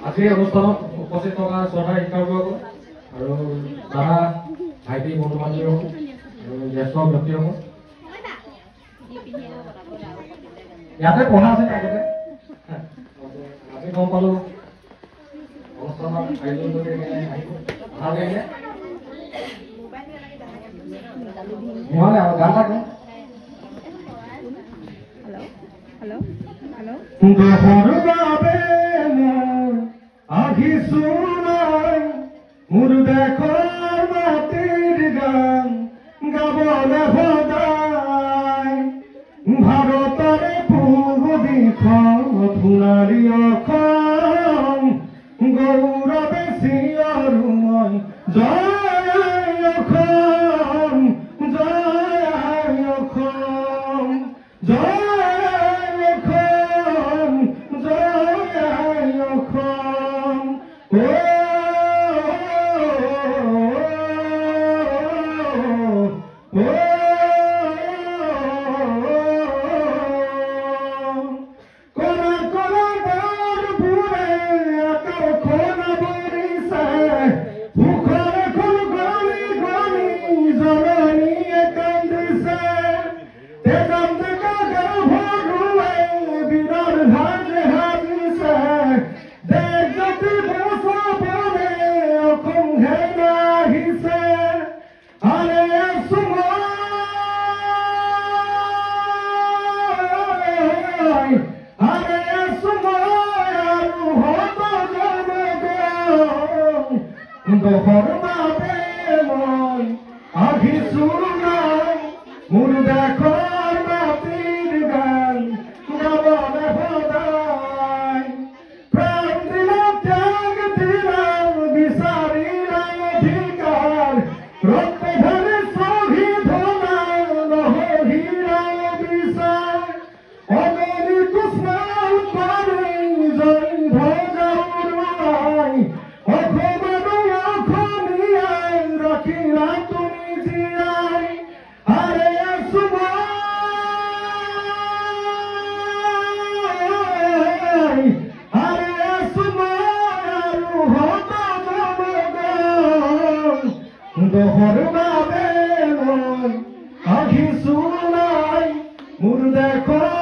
আজি অনুষ্ঠানত উপস্থিত থকা চৰকাৰী শিক্ষাৰ্থীসকল আৰু দাদা ভাইটি বন্ধু বান্ধৱীসকল আৰু জ্যেষ্ঠ ব্যক্তিসকল ইয়াতে পঢ়া আছে আগতে আজি গম পালো অনুষ্ঠানত আয়োজন কৰি আহিব ভাল লাগিলে নহ'লে আৰু গান থাকে দহৰ বাবে মোৰ আহিছো নাই মোৰ দেশৰ মাটিৰ গান গাবলে সদায় ভাৰতৰে পূব দিশত সোণালী অসম গৌৰৱে চিঞৰো মই জয় অসম জয় অসম জয় দহৰ বাবে মই আহিছো নাই মোৰ দেশৰ মাটিৰ গান গাবলে সদায় প্ৰাণ দিলা ত্যাগ দিলা বিচাৰিলা অধিকাৰ ৰক্ত ধৰে শ্বহীদ হলা নহৰিলা বিচাৰ অগণিত স্নান কৰি জয় ধ্বজা উৰুৱাই দহৰ বাবে মই আহিছো নাই মোৰ দেশৰ